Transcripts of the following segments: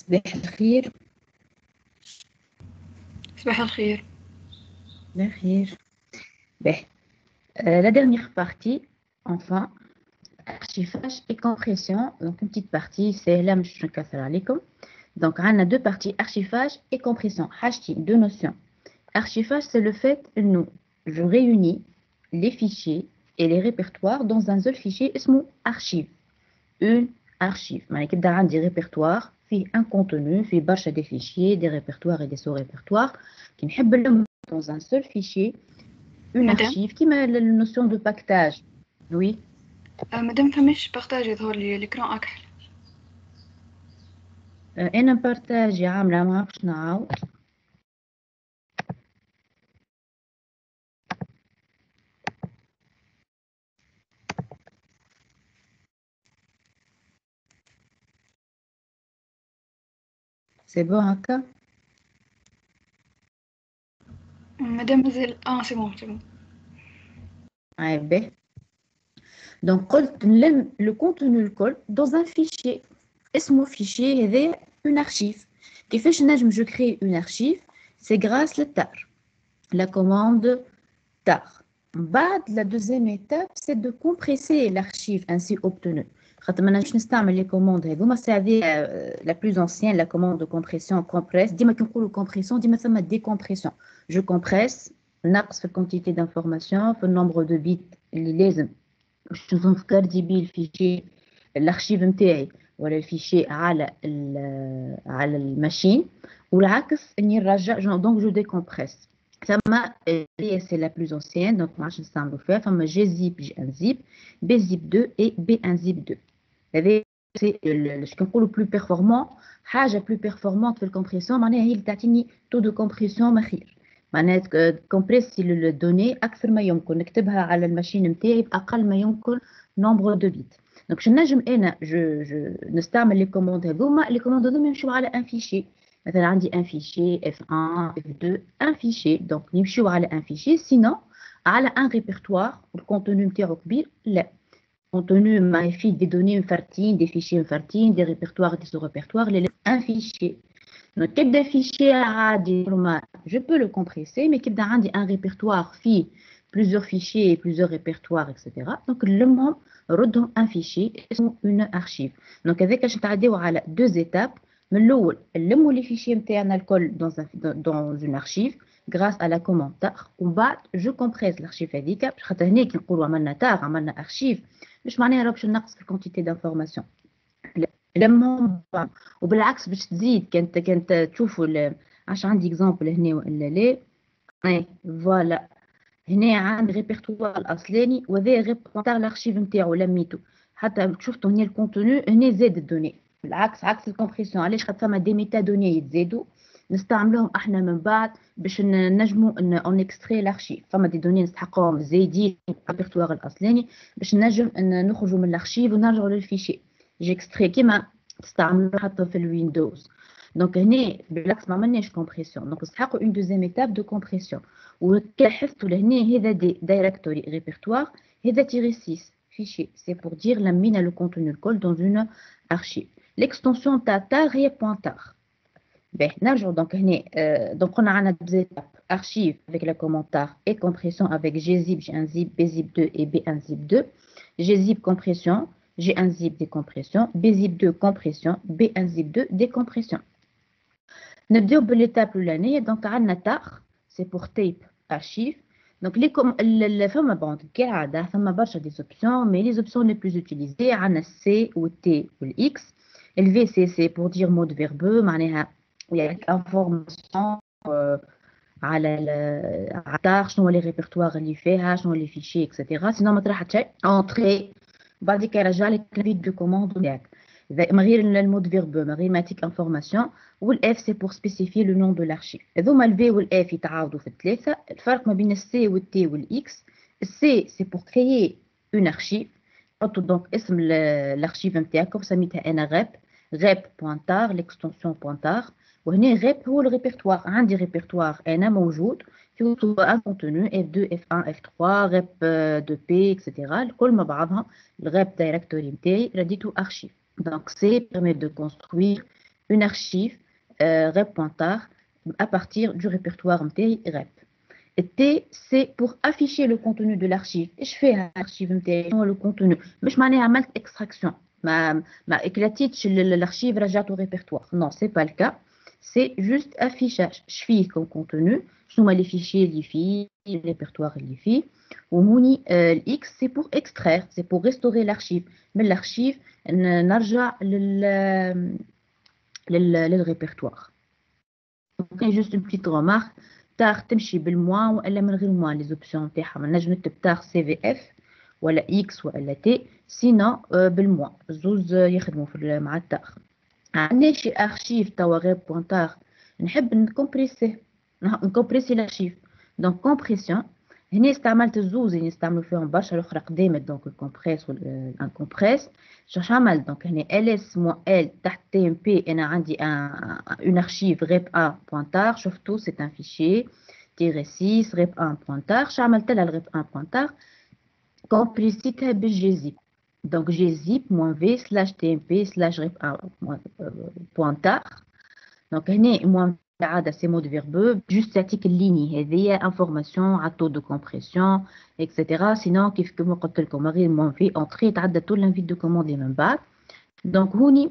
صباح الخير. صباح الخير. بخير. La dernière partie, enfin, archivage et compression. Donc, une petite partie, c'est là, je donc, on a deux parties, archivage et compression. Hashti, deux notions. Archivage, c'est le fait que je réunis les fichiers et les répertoires dans un seul fichier, ismo archive. Une archive. Il y a des répertoires, في un contenu, في برشا des fichiers, des répertoires et des sous-répertoires qui نحب dans un seul fichier. Une archive qui met la notion de pactage. Oui. Madame, فماش بارتاج يظهر لي l'écran أكحل. أنا بارتاج عاملة ما عرفش نعاود. C'est bon هكا؟ Madame مازال c'est bon. عيب. Donc قلت نلم le contenu الكل dans un fichier. اسمه fichier هذا une archive. كيفاش نجم je crée une archive? C'est grâce le tar. La commande tar. La deuxième étape, c'est de compresser l'archive ainsi obtenue. Les commandes, la plus ancienne, la commande de compression, compresse. Dis-moi qu'on parle de compression, dis-moi ça ma décompression. Je compresse, نقص في quantité d'informations, في le nombre de bits اللي لازم باش نفكر ديبي الفيشي الارشيف نتاعي ولا الفيشي على الماشين والعكس اني نرجع donc je décompresse. C'est la plus ancienne, donc moi je sais le faire. Gzip, G1zip, Bzip2 et B1zip2. C'est ce qu'on appelle le plus performant. حاجة plus performante في الكمبريسيون معناها هي اللي تعطيني taux de compression مخير. معناتها كومبريسي الدوني أكثر ما يمكن نكتبها على الماشين نتاعي بأقل ما يمكن nombre de bits. Donc je نجم أنا نستعمل les commandes هذوما. Les commandes هذوما يمشوا على un fichier. مثلا عندي un fichier F1, F2, un fichier. Donc نمشيو على un fichier. Sinon على un répertoire. Le contenu نتاعو كبير لا. Contenu ما يفيد des données مفرتين, des fichiers مفرتين, des répertoires, des sous-répertoires. Un fichier. Donc كيبدا fichier عادي je peux le compresser, mais كيبدا عندي un répertoire فيه plusieurs fichiers, plusieurs répertoires, etc. Donc المهم ردهم un fichier اسمه une archive. Donc هذاك باش نتعداو على deux étapes. من الأول نلموا les fichiers نتاعنا الكل dans une archive grâce à la commande tar. ومن بعد je compresse l'archive هذيك خاطر هنا كي نقولوا عملنا tar عملنا archive مش معناها باش نقص في quantité d'information. لما وبالعكس باش تزيد كانت تشوفوا عش عندي اكزامبل هنا ولا لا. اي فوالا هنا عندي ريبرتوار الاصلاني وذا ريبرتوار الارشيف نتاعو لميتو حتى شفتوا هنا الكونتوني هنا زاد الدوني. بالعكس عكس الكومبريسيون. علاش خاطر فما دي ميتا دوني يتزادوا نستعملوهم احنا من بعد باش نجموا اون اكستري الارشيف. فما دي دوني نستحقوهم زايدين الريبرتوار الاصلاني باش نجم نخرجوا من الارشيف ونرجعوا للفيشي. جيكستري كيما تستعملوا حتى في الويندوز. دونك هنا بالعكس ما عملناش كومبريسيون. دونك نستحقوا اون دوزيام ايتاب دو كومبريسيون. ولاحظتوا لهنا هذا دي دايركتوري ريبرتوار هذا تيري 6 fichier. C'est pour dire لمينا le contenu الكل dans une archive. L'extension تاع tar هي pointar. باهي نرجعوا دونك هنا دونك قلنا عندنا deux étapes archive avec la commande tar et compression avec gzip, g1zip, bzip2 et b1zip2. gzip compression, G1zip décompression, Bzip2 compression, B1zip2 décompression. نبداو بالétape الأولانية. دونك عندنا tar c'est pour tape archive. Donc فما bon كالعادة فما برشا des options mais les options les plus utilisées عندنا C ou T ou X. Le VC c'est pour dire mode verbeux معناها يعني information على tar شنو les répertoires اللي فيها شنو les fichiers etc. sinon ما طرحت شيء entrée بعد كده يرجع لك الفيد دو كوموند نتاعك من غير المود فيربو من غير ما يعطيك انفورماسيون. والاف سي بور سبيسيفي لو نون دو لارشيف. هذوما الفي والاف يتعاودوا في الثلاثه. الفرق ما بين السي والتي والاكس السي سي بور كريي اون ارشيف. حطوا دونك اسم الارشيف نتاعكم سميتها انا غاب غاب.tar ليكستنسيون .tar. وهنا غاب هو الريبرتوار. عندي ريبرتوار انا موجود فيه ان كونتوني F2 F1 F3 غاب دو بي اكسيتيرا الكل مع بعضها. Le REP directory نتاعي رديتو archive. Donc c'est permet de construire une archive rep.tar à partir du répertoire MTI rep. T, c'est pour afficher le contenu de l'archive. Et je fais l'archive MTI, le contenu. Mais je m'en ai عملت extraction. ما éclatitش l'archive رجعت au répertoire. Non, c'est pas le cas. C'est juste affichage. Je fais comme contenu. Je mets les fichiers اللي فيه, le répertoire اللي فيه. وهوني X, c'est pour extraire, c'est pour restaurer l'archive. Mais l'archive, نرجع للrépertoire. Donc, juste une petite remarque. تار تمشي بالموا ولا من غير موا لي زوبسيون تاعها ما نجم نكتب تار سي في اف ولا اكس ولا تي سينو بالموا زوز يخدموا في مع التار. عندنا شي ارشيف توا غير بوانتار نحب نكومبريسي الارشيف دونك كومبريسيون. هنا استعملت الزوز اللي نستعملوا فيهم برشا الاخرى قدامت دونك الكومبريس والانكومبريس. شاش عملت دونك هنا ls -l تحت tmp انا عندي une archive rep1 pointar. شفتوا c'est un fichier -6 rep1 pointar. شو عملت لها الريب 1 pointar كومبريسيتها بالجزيب دونك جزيب -v /tmp /rep1 pointar. دونك هنا عادة سي مود فيربو جوست يعطيك الليني هذه انفورماسيون على التو دو كومبريسيون اكسيتيرا. سينون كيف كما قلت لكم غير مون في اونتري تعدى تو لانفيت دو كوموندي من بعد. دونك هوني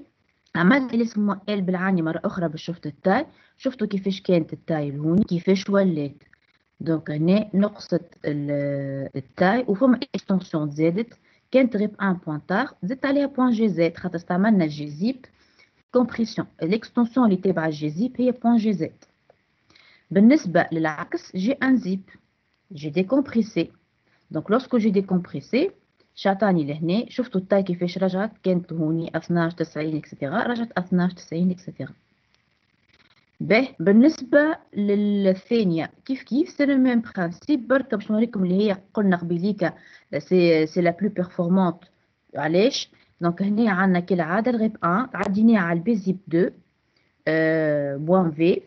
عملت الاسم ال بالعاني مره اخرى باش شفت التاي. شفتوا كيفاش كانت التاي هوني كيفاش ولات. دونك هنا نقصت التاي وفما اكستنسيون زادت كانت غير 1 بوانتار زدت عليها بوان جي زد خاطر استعملنا جيزيب كومبريسيون. الاكستنسيون اللي تابعه جيزيب هي بوان جي زد. بالنسبه للعكس جي ان زيب جي ديكومبريسي. دونك لوسكو جي ديكومبريسي شعطاني لهنا شفتوا التاي كيفاش رجعت كانت هوني 12 90 اكسيتيرا رجعت 12 90 اكسيتيرا. به بالنسبه للثانيه كيف سي لو ميم برانسيب برك باش نوريكم اللي هي قلنا قبيليكا سي لا بلو بيرفورمانت. علاش؟ دونك هنا عندنا كالعاده الغيب 1 عديناه على البيزيب 2 بوان في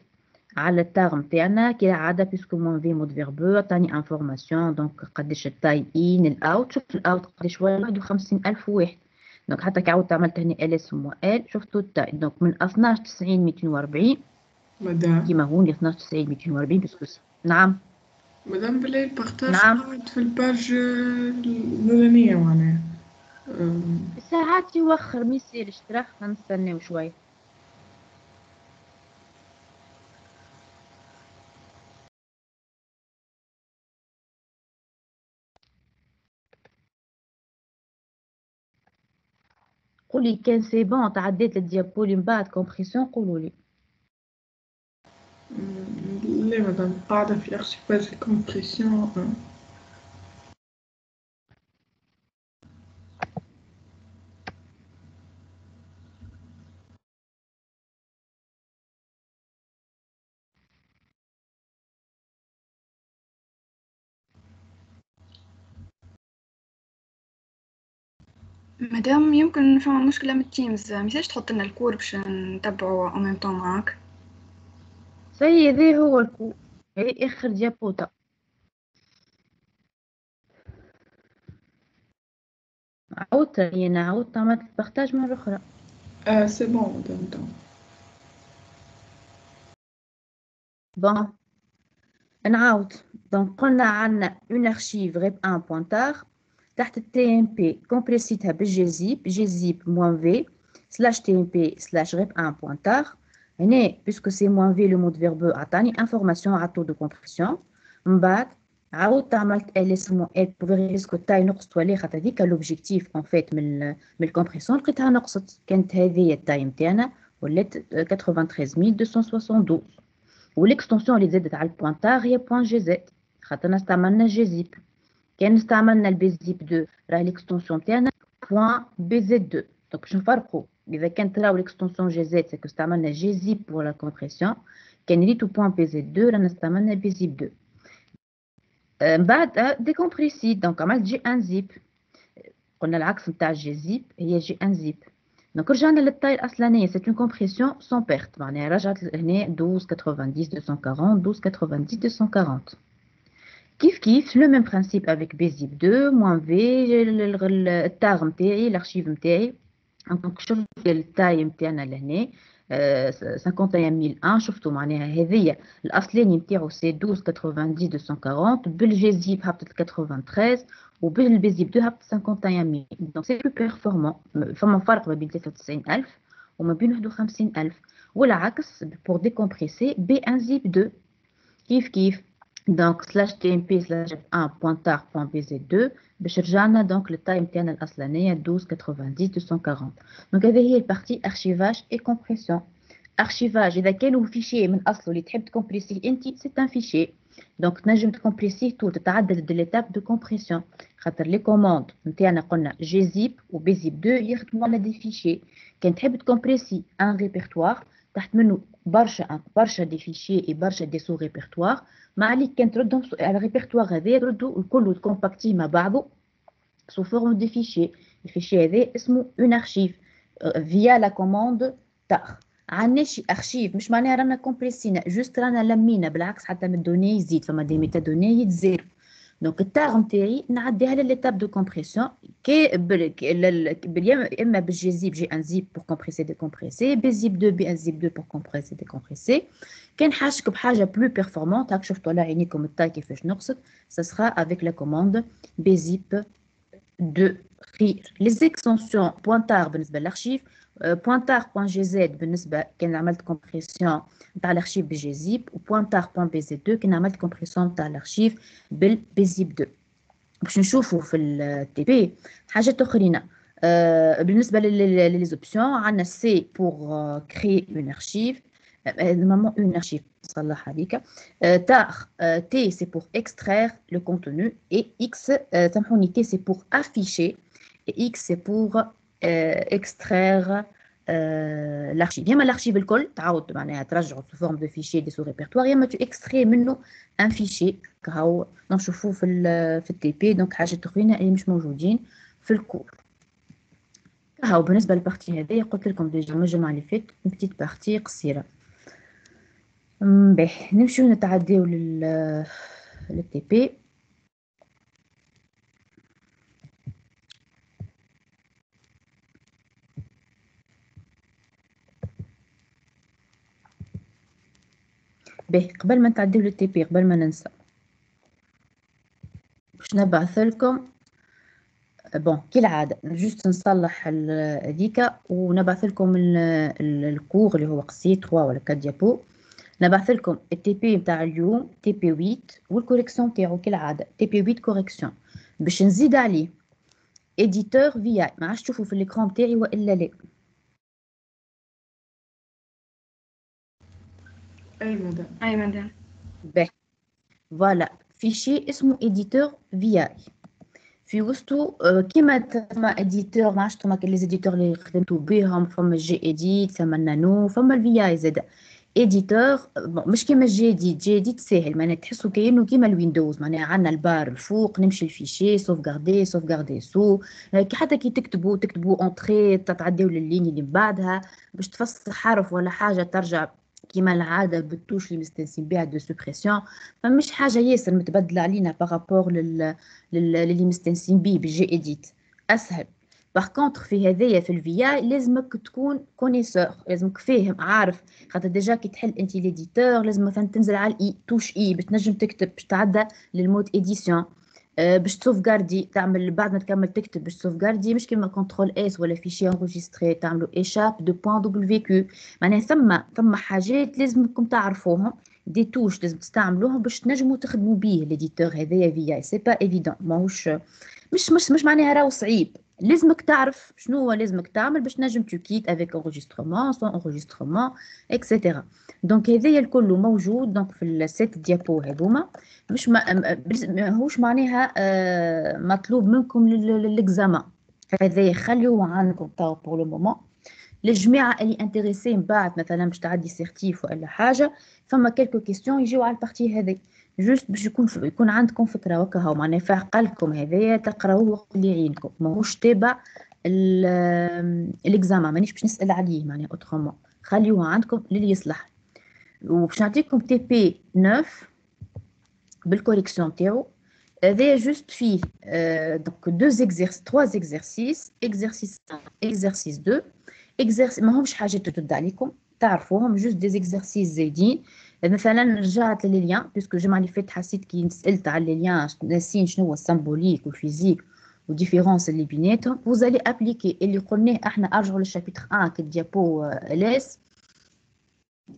على التاغ نتاعنا كالعاده بيسكو موان في مود فيربو عطاني انفورماسيون دونك قداش التاي ان الاوت. شفت الاوت قداش 51000 واحد. دونك حتى كي عاودت عملت هنا ls ال شفتوا التاي دونك من 12 90 240 مدام كيما هوني 12 90 240 باسكو نعم مدام بالله البارتاج نعم قاعد في الباج الأولانية معناها ساعات يوخر ما يصيرش ترى نستناو شوي. قولي كان سي بون تعديت الديابولي من بعد كومبريسيون قولوا لي. لا مدام قاعدة في أرشيفاج كومبريسيون. مادام يمكن فما مشكلة من التيمز ميساش تحط لنا الكور باش نتبعوا او ميم طون معاك. سي ذي هو الكو هي اخر ديابوتا. عاودت انا عاودت عملت البارتاج مرة اخرى. سي بون مدام دونك بون نعاود. دونك قلنا عندنا اون ارشيف غيب 1 بوانتار تحت التي ام بي كومبريسيتها بالجزيب جزيب موان في سلاش تي ام بي سلاش غيب 1 بوانتار. هنا بيسكو سي موان في لو مود فيربو عطاني انفورماسيون على التو دو كومبريسيون. من بعد عاودت عملت ال اسمو ال بور فيريسكو التاي نقصت ولا خاطر هذيك لوبجيكتيف اون فيت من الكومبريسيون لقيتها نقصت كانت هذه التاي نتاعنا ولات 93272. والاكستنسيون اللي زادت على البوانتار هي بوان جي زد خاطرنا استعملنا جيزيب. كان استعملنا البيزيب 2 راه الاكستنسيون تاعنا بوان بي زد 2. دونك باش نفرقوا اذا كانت راهو الاكستنسيون جي زد سكو استعملنا جيزيب بور لا كومبريسيون كان ريتو بوان بي زد 2 رانا استعملنا بيزيب 2. من بعد ديكومبريسي دونك عملت جي ان زيب. قلنا العكس نتاع جيزيب هي جي ان زيب. دونك رجعنا للتاي الاصلانيه سي اون كومبريسيون سون بيرت معناها رجعت هنا 1290 240 1290 240. كيف لو ميم برانسيب افيك بيزيب 2 موان في التاغ نتاعي الارشيف نتاعي. دونك شوف التاي نتاعنا لهنا 51001 شفتوا معناها هذيا الاصلاني نتاعو سي 1290 240 بالجاذيب هبطت 93 وبالبيزيب 2 هبطت 51000 دونك سي بلو بيرفورمون فما فرق ما بين 93000 وما بين 51000 والعكس بور ديكومبريسي بي ان زيب 2 كيف دونك سلاش تي ام بي سلاش 1 بوانتار بوان بي زي 2 باش رجعنا دونك للتايم تاعنا الاصلانيه 1290 240 دونك هذه هي البارتي ارشيفاج اي كومبريسيون ارشيفاج اذا كانوا فيشي من اصله اللي تحب تكمبريسيه انت سي ان فيشي دونك تنجم تكمبريسيه تو تتعدل دو ليتاب دو كومبريسيون خاطر لي كوموند نتاعنا قلنا جيزيب وبيزيب 2 يخدموا على دي فيشي كان تحب تكمبريسي ان ريبرتوار تحت منه برشا دي فيشي اي برشا دي سو ريبرتوار ما عليك كان تردهم على الريبرتوار هذا تردوا الكل تكومباكتيه مع بعضه سو فورم دي فيشي الفيشي هذا اسمه اون ارشيف فيا لا كوموند تار عندنا شي ارشيف مش معناها رانا كومبريسينا جوست رانا لمينا بالعكس حتى من الدوني يزيد فما دي ميتا دوني يتزيرو دونك التاغ نتاعي نعديها لليتاب دو كومبريسيون اما بالجيزيب جي ان زيب بور كومبريسي دي كومبريسي بزيب 2 بي ان زيب 2 بور كومبريسي دي كومبريسي كان حاجك بحاجه بلو بيرفورمانت هاك شفتوا على عينيكم التاي كيفاش نقصد ça sera avec la commande bzip 2 خير les extensions pointard بالنسبه للارشيف pointard.gz بالنسبه كان عملت كومبريسيون نتاع الارشيف بالجيزيب وpointard.bz2 كان عملت كومبريسيون نتاع الارشيف بالبيزيب 2 باش نشوفوا في التي بي حاجات اخرين بالنسبه لي زوبسيون عندنا سي بور كريي اون ارشيف normalement une archive صلح هذيك تار T c'est pour extraire le contenu et X سامحوني T c'est pour afficher et X c'est pour extraire l'archive ياما الارشيف الكل تعاود معناها ترجعوا في فورم دو فيشي دي سو ريبرتوار ياما تو اكستري منه ان فيشي كهو نشوفوه في التي بي دونك حاجات اخرين اللي مش موجودين في الكور كهو بالنسبه للبارتي هذه قلت لكم ديجا الجمعه اللي فاتت بتيت بارتي قصيره باهي نمشيو نتعداو للتي بي باهي قبل ما نتعداو للتي بي قبل ما ننسى باش نبعث لكم بون كالعاده جوست نصلح هذيك ونبعث لكم الكور اللي هو قصير 3 ولا 4 ديابو نبعث لكم التي بي نتاع اليوم تي بي 8 والكوريكسيون تاعو كالعاده تي بي 8 كوريكسيون باش نزيد عليه اديتور في اي ما عادش تشوفوا في الاكران تاعي والا لا اي مدام باهي فوالا فيشي اسمه اديتور في اي في وسطو كيما تسمى اديتور ما عادش تسمى لي اديتور اللي خدمتو بيهم فما جي اديت فما النانو فما الفي اي زاد اديتور مش كيما جي اديت ساهل معناها تحسوا كأنه كيما الويندوز معناها عندنا البار الفوق نمشي الفيشي سوفغاردي سو حتى كي تكتبوا اونتري تتعداو لللين اللي بعدها باش تفصل حرف ولا حاجه ترجع كيما العاده بالتوش اللي مستنسين بها دو سوبريسيون فمش حاجه ياسر متبدله علينا بارابور للي مستنسين بيه بالجي اديت اسهل باغ كونطخ في هذايا في الفي اي لازمك تكون كونيسور لازمك فاهم عارف خاطر ديجا كي تحل انت ليديتور لازم مثلا تنزل على الاي توش اي باش تنجم تكتب باش تعدى للمود اديسيون باش توفغاردي تعمل بعد ما تكمل تكتب باش توفغاردي مش كيما كنترول اس ولا فيشي انغيستري تعملوا ايشاب دو بوين دبليو كيو معناها ثم حاجات لازمكم تعرفوهم دي توش لازم تستعملوهم باش تنجموا تخدموا بيه ليديتور هذايا في اي سي با ايفيدون ماهوش مش معناها راهو صعيب لازمك تعرف شنو هو لازمك تعمل باش نجم توكيت افيك انغيسترومون سون انغيسترومون اكسيتيرا دونك هذايا الكل موجود دونك في الست ديابو هذوما مش ماهوش معناها مطلوب منكم للاكزامان هذايا خليوه عندكم تو بور لو مومون للجماعه اللي انتريسي من بعد مثلا باش تعدي سيرتيف ولا حاجه فما كلكو كيستيون يجيو على البارتي هذه جوست باش يكون عندكم فكره وكهو معناها في عقلكم هذايا تقراوه وقت اللي يعينكم ماهوش تابع الاكزامان مانيش باش نسال عليه معناها اوترومون خليوه عندكم للي يصلح وباش نعطيكم تي بي 9 بالكوريكسيون تاعو هذا جوست فيه دونك 3 exercices exercice 1 exercice 2 exercice ماهمش حاجات ترد عليكم تعرفوهم جوست دي زيكزارسيس زايدين. مثلا رجعت لي ليان باسكو الجمعه اللي فاتت حسيت كي سالت على لي ليان ناسين شنو هو السامبوليك والفيزيك وديفيرونس اللي بيناتهم. وزالي ابليكي اللي قلناه احنا. ارجعوا للشابيتر 1 كالديابو لاس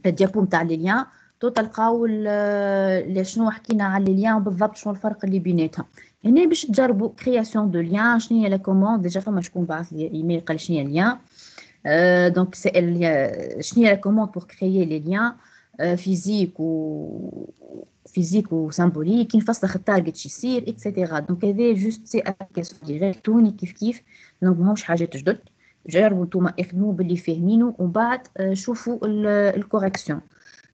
الديابو نتاع لي ليان تو تلقاو شنو حكينا على لي ليان بالضبط، شنو الفرق اللي بيناتهم. هنا باش تجربوا كرياسيون دو ليان. شنو هي لا كوموند؟ ديجا فما شكون بعث لي ايميل قال شنو هي ليان. دونك شنو هي لا كوموند بور كريي لي ليان فيزيك و سامبوليك، كي نفسخ التارجت شي يصير اكسيتيرا. دونك هذا جوست سي ابليكاسيون ديريكتوني كيف دونك ماهوش حاجات جدد. جربوا نتوما اخدموا باللي فاهمينه ومن بعد شوفوا الكوريكسيون.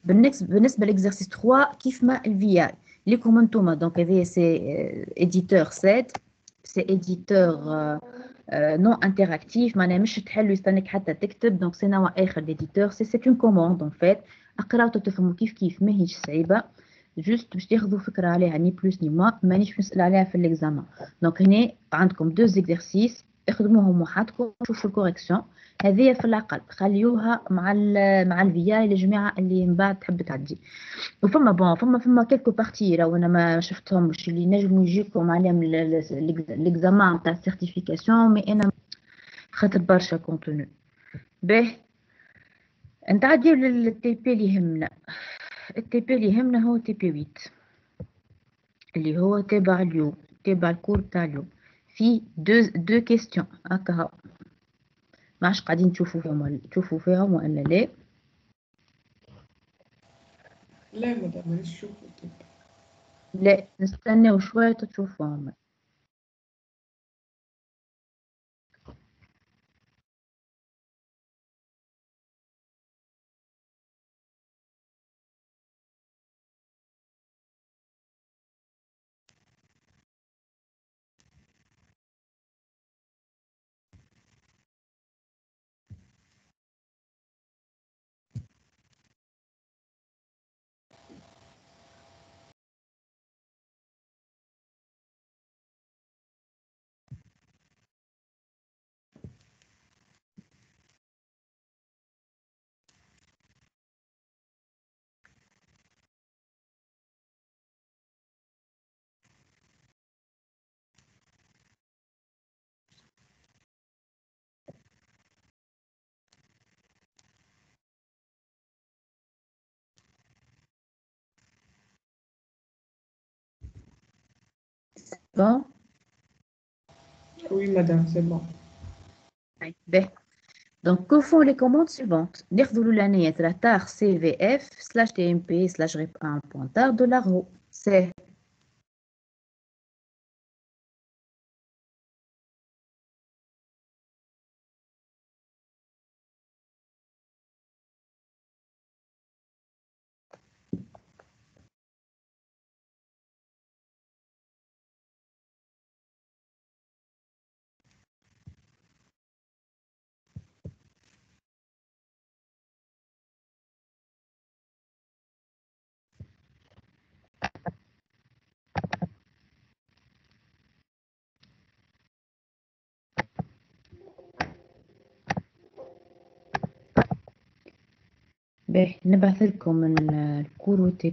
بالنسبه للاكزرسيس 3 كيف ما الفي اي ليكم انتوما. دونك هذا سي اديتور سيت، سي اديتور نون انتراكتيف، معناها مش تحل ويستناك حتى تكتب. دونك سي نوع اخر ديديتور، سي اون كوموند اون فيت. اقراو تفهموا كيف ماهيش صعيبه، جوست باش تاخذوا فكره عليها ني بلوس ني موا. مانيش نسال عليها في الاكزامان. دونك هنا عندكم دو زيكزارسيس اخدموهم وحدكم شوفوا الكوريكسيون. هذه في العقل خليوها مع الفي اي للجماعه اللي من بعد تحب تعدي. وفما فما كيلكو بارتي راهو انا ما شفتهمش اللي نجموا يجيكم عليهم ليكزامان تاع السيرتيفيكاسيون، مي انا خاطر برشا كونتوني. باهي نتعديو للتي بي اللي يهمنا. التي بي اللي يهمنا هو تي بي 8 اللي هو تابع اليوم، تابع الكور تاع اليوم. في دو كيستيون هكا، ما عادش قاعدين تشوفوا فيهم ولا لا؟ لا مدام مانيش نشوفو طب. لا نستناو شويه تشوفوهم. بون Oui madame, c'est bon. باهي. Donc, que font les commandes suivantes? ناخذوا الأولانية تاع tar cvf/tmp/rep un pointeur de la roue. C'est باهي. نبعث لكم الكروت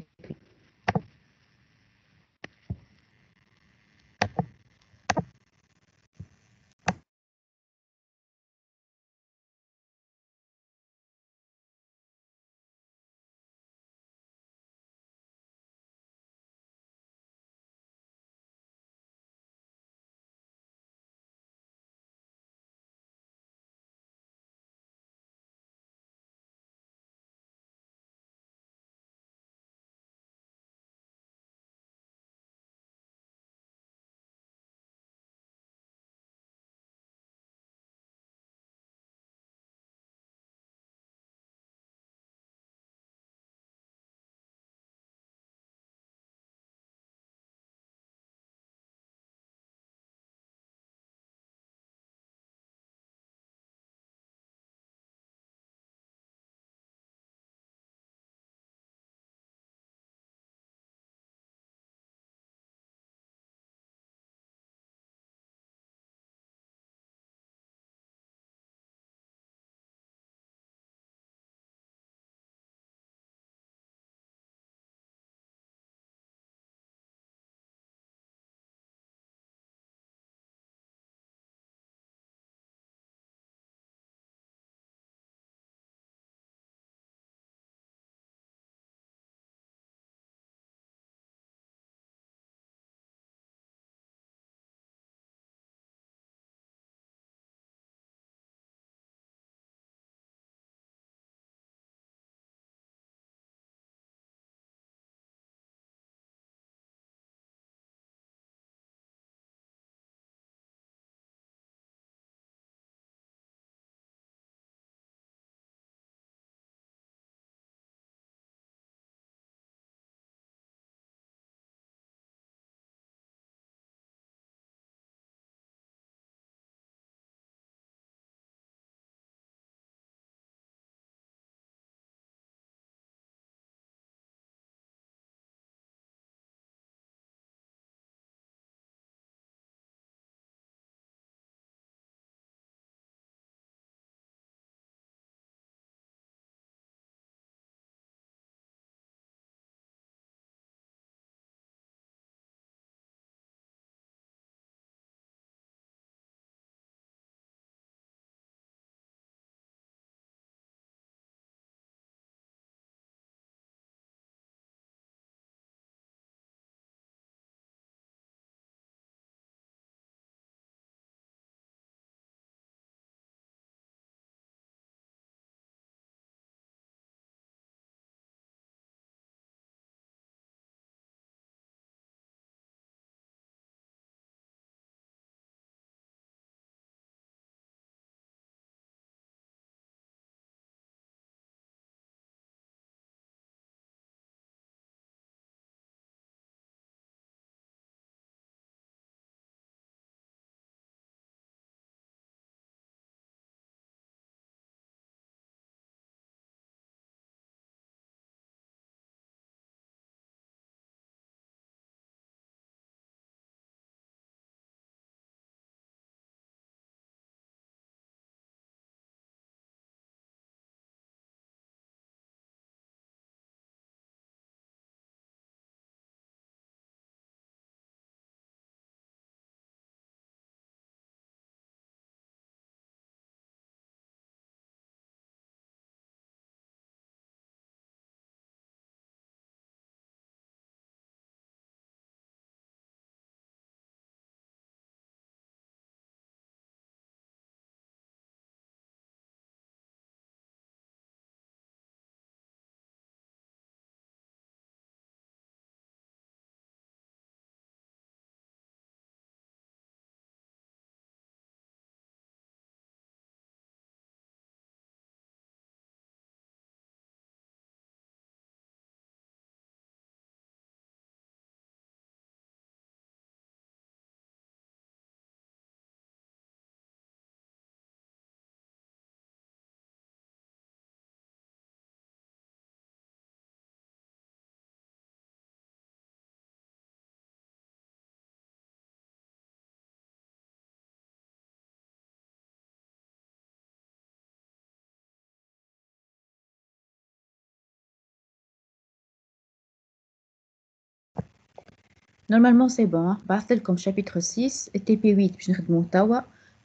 Normalement, c'est bon. بعثت لكم chapitre 6 et TP8 باش نخدموه توا.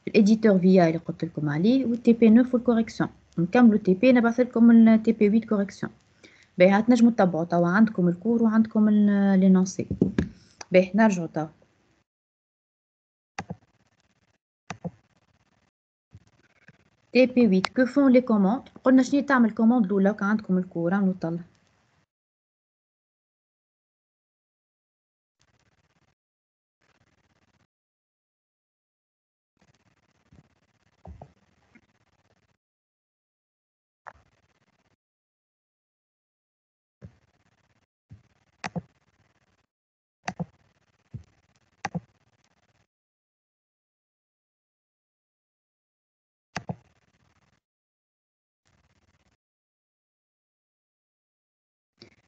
الإديتور فيا اللي قلت لكم عليه و TP9 والكوريكسيون. نكملوا TP أنا بعثت لكم ال TP8 كوريكسيون. باهي هتنجموا تتبعوا توا عندكم الكور وعندكم لينونسي. باهي نرجعوا توا. TP8 que font les commandes. قلنا شنو تعمل الكوموند الأولى وكان عندكم الكور نطلع.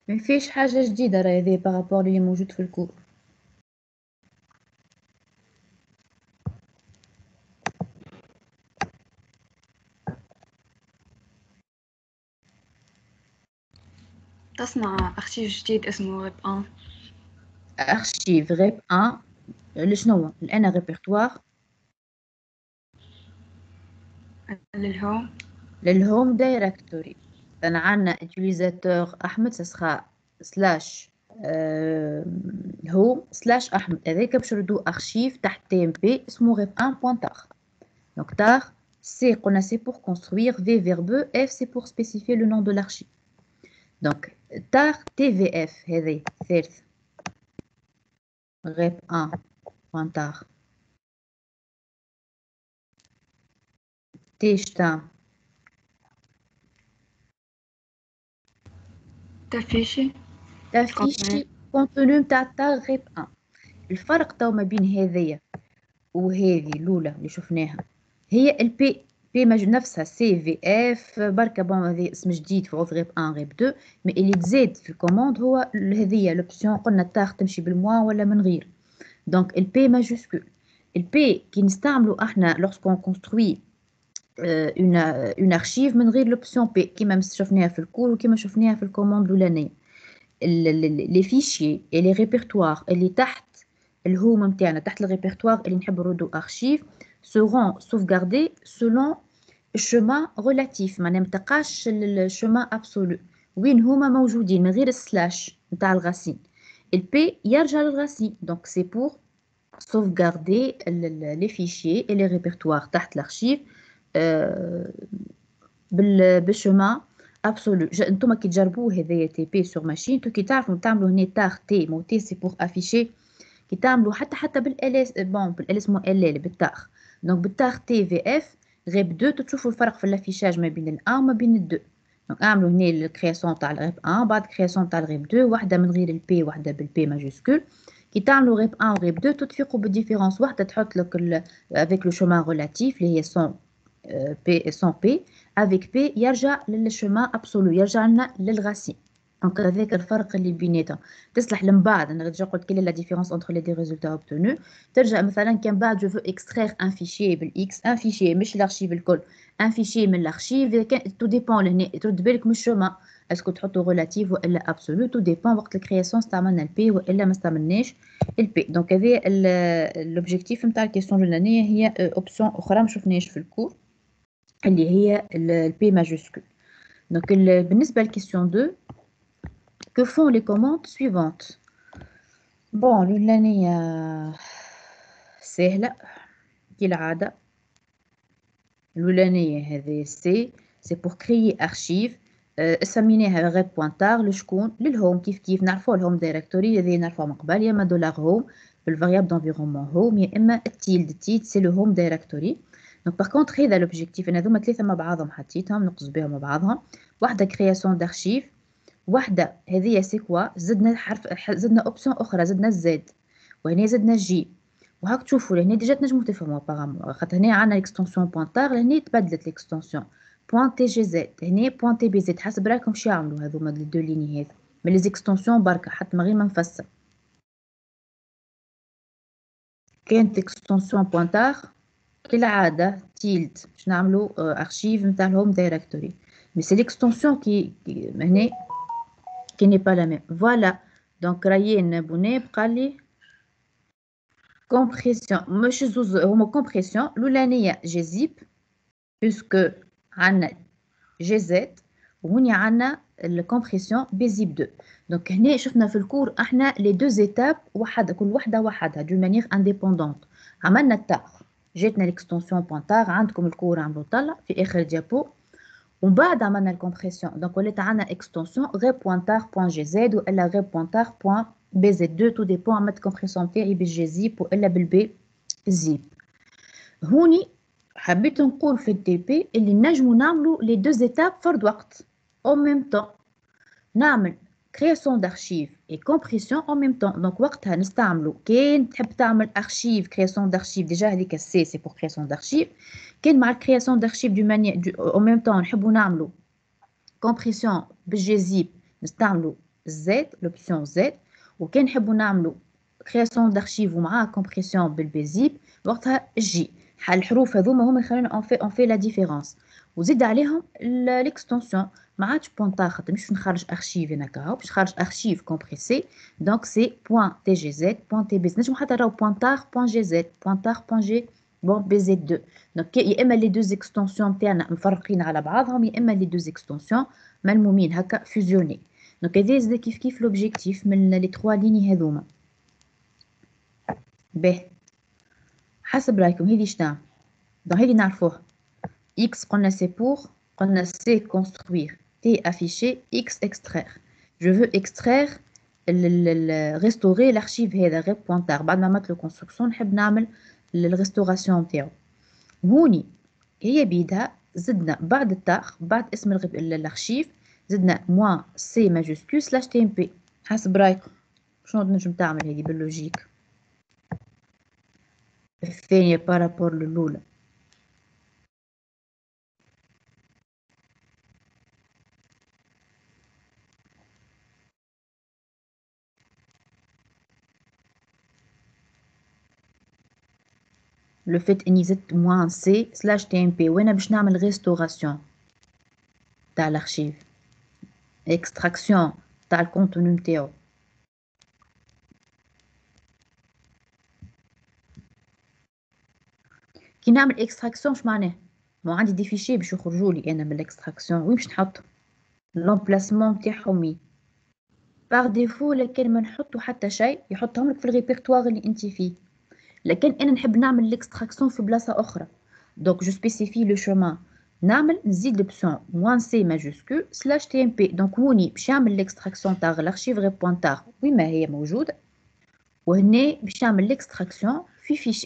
ما فيش حاجة جديدة راهي هذه بارابور اللي موجود في الكور. تصنع أرشيف جديد اسمه غيب 1. أرشيف غيب 1 لشنو؟ لأنا ريبرتوار للهوم دايركتوري. أنا عندنا utilisateur أحمد سخا سلاش هوم سلاش أحمد هذاك باش نردو أرشيف تحت TMP اسمه غيب 1.tar. Donc tar c'est قلنا c'est pour construire V verbeux F c'est pour spécifier le nom de l'archive. Donc tar TVF هذا ثالث غيب 1.tar تيشتا تفيشي كونتوني نتاع تاغ غيب 1. الفرق تو ما بين هذيا وهذه الاولى اللي شفناها هي البي نفسها سي في اف بركه بون هذه اسم جديد في عوض غيب 1 غيب 2 مي اللي تزاد في الكوموند هو هذيا لوبسيون قلنا تاغ تمشي بالموا ولا من غير. دونك البي ماجوسكول البي كي نستعملوا احنا لورسكون كونستروي اون ارشيف من غير لوبسيون بي كيما شفناها في الكور وكيما شفناها في الكوموند الاولانيه. لي فيشي اي لي ريبرتوار اللي تحت الهوم نتاعنا تحت الريبرتوار اللي نحب نردو ارشيف seront sauvegardés selon الشما ريلاتيف ما نمتقاش الشما ابسولو وين هما موجودين من غير السلاش نتاع الغاسين. البي يرجع للغاسين دونك سي بور sauvegarder les fichiers et les répertoires تحت الارشيف بالشما ابسولو. انتم كي تجربوه هذايا تي بي سور ماشين انتو كي تعرفوا تعملوا هنا تاغ تي مو تي سي بور افيشي كي تعملوا حتى بالاليس بون بالاليس مو ال بالتاغ دونك بالتاغ تي في اف غيب 2 تشوفوا الفرق في الافيشاج ما بين الان وما بين الدو. دونك اعملوا هنا الكرياسيون تاع الغيب 1 بعد كرياسيون تاع الغيب 2 واحده من غير البي واحده بالبي ماجوسكول. كي تعملوا غيب 1 وغيب 2 تتفقوا بالديفيرونس واحده تحط لك افيك لو شومان ريلاتيف اللي هي سون بي سون بي افيك بي يرجع للشومان ابسولو يرجع لنا للغاسين. دونك هذاك الفرق اللي بيناتهم تصلح من بعد انا ديجا قلت كل لا ديفيرونس انتر لي دي ريزولتا اوبتونو. ترجع مثلا كان بعد جو فو اكستراير ان فيشي بالاكس ان فيشي مش الارشيف الكل ان فيشي من الارشيف كان تو ديبون لهنا ترد بالك من الشومان اسكو تحطو ريلاتيف والا ابسولو تو ديبون وقت الكرياسيون استعملنا البي والا ما استعملناش البي. دونك هذا لوبجيكتيف نتاع الكيسيون الاولانيه هي اوبسيون اخرى ما شفناهاش في الكور اللي هي البي ماجوسكول. دونك بالنسبه للكيسيون 2 que font les commandes suivantes. Bon الأولانية سهلة كالعادة. الأولانية هذه سي pour créer archive سميناها غيب بوانتار لشكون للهوم كيف نعرفوا الهوم دايركتوري هذه نعرفوها من قبل يا اما دولار هوم بالفاريابل دونفيرومون هوم يا اما التيلد سي لو هوم دايركتوري. دونك باغ كونطخ هذا لوبجيكتيف انا هذوما ثلاثة مع بعضهم حطيتهم نقص بهم مع بعضهم. واحدة كرياسيون دارشيف واحدة هذه سي كوا زدنا زدنا اوبسيون اخرى زدنا الزد وهنا زدنا الجي وهاك تشوفوا لهنا ديجا تنجموا تفهموا ابارامون خاطر هنا عندنا الاكستنسيون بوانتار لهنا تبدلت الاكستنسيون بوان تي جي زد هنا بوان تي بي زد حسب راكم شو يعملوا هذوما لي دو ليني هذو من لي زيكستنسيون بركه حتى من غير ما نفسر. كانت اكستنسيون بوانتار كالعاده تيلد باش نعملوا ارشيف نتاع الهوم دايركتوري مي سي ليكستنسيون كي هنا qui n'est pas la même. Voilà. Donc Ryan Bounet قال لي compression مش زوز هما compression الأولانية جي زيب puisque عندنا جي زد وهوني عندنا الكompression بي زيب 2 دونك هنا شفنا في الكور احنا لي دو زيتاب كل وحدة وحدها دو مانيير انديبوندونت عملنا التاغ جاتنا ليكستونسيون بوانتاغ عندكم الكور عملوا طلع في اخر ديابو ومن بعد عملنا الكompression دونك ولات عندنا اكستونسيون غير بوانتاغ بوان جي زد والا غير بوانتاغ بوان بي زد 2 تو ديبون عملت الكompression تاعي بالجي زيب والا بالبي زيب هوني حبيت نقول في الدي بي اللي نجمو نعملو لي دو زيتاب فرد وقت او ميم طون نعمل création d'archives et compression en même temps donc وقتها نستعملو كان تحب تعمل archive création d'archives déjà هذيك السي c'est pour création d'archives كان مع création d'archives du manière en même temps نحبو نعملو compression بالجي زيب نستعملو Z l'option Z وكان نحبو نعملو création d'archives ومعها compression بالبيزيب وقتها جي الحروف هذوما هما يخلونا on fait la différence وزيد عليهم l'extension ما عادش بوانتاغ خاطر مش نخرج ارشيف هناك هاو باش نخرج ارشيف كومبريسي دونك سي بوان تي جي زد بوان تي بي زد نجمو حتى راهو بوانتاغ بوان جي زد بوانتاغ بوان جي بون بي زد 2 دونك يا اما لي دو زيكستونسيون تاعنا مفرقين على بعضهم يا اما لي دو زيكستونسيون ملمومين هكا فيزيوني دونك هذا زاد كيف لوبجيكتيف من لي 3 ليني هذوما باهي حسب رايكم هذه شنو دونك هذه نعرفوها اكس قلنا سي بور قلنا سي كونستروير T affiché, X extraire. Je veux extraire, restaurer l'archive هذا غير بوانتار بعد ما عملت له كونستركسيون نحب نعمل الريستوراسيون نتاعو هوني هي بيدها زدنا بعد التاغ بعد اسم الارشيف زدنا موان سي ماجوسكول سلاش تي ام بي حسب رايكم شنو نجم تعمل هذه باللوجيك الثانية بارابور للأولى le fait اني زدت موان سي سلاش تي ام بي وانا باش نعمل ريستوراسيون تاع الارشيف اكستراكسيون تاع الكونتوني نتاعو كي نعمل اكستراكسيون اش معناه مو عندي دي فيشي باش يخرجوا لي انا من الاكستراكسيون وين باش نحطهم لومبلاسمون تاعهم وين باغ ديفو لكن ما نحطو حتى شيء يحطهم لك في الريبرتوار اللي انت فيه لكن انا نحب نعمل ليكستراكسيون في بلاصه اخرى دونك جو سبيسيفي لو شومان نعمل نزيد لوبسيون موان سي ماجوسكول سلاش تي ام بي دونك هوني باش يعمل ليكستراكسيون تاع الارشيف غير بوانتاغ وين ما هي موجوده وهنا باش نعمل ليكستراكسيون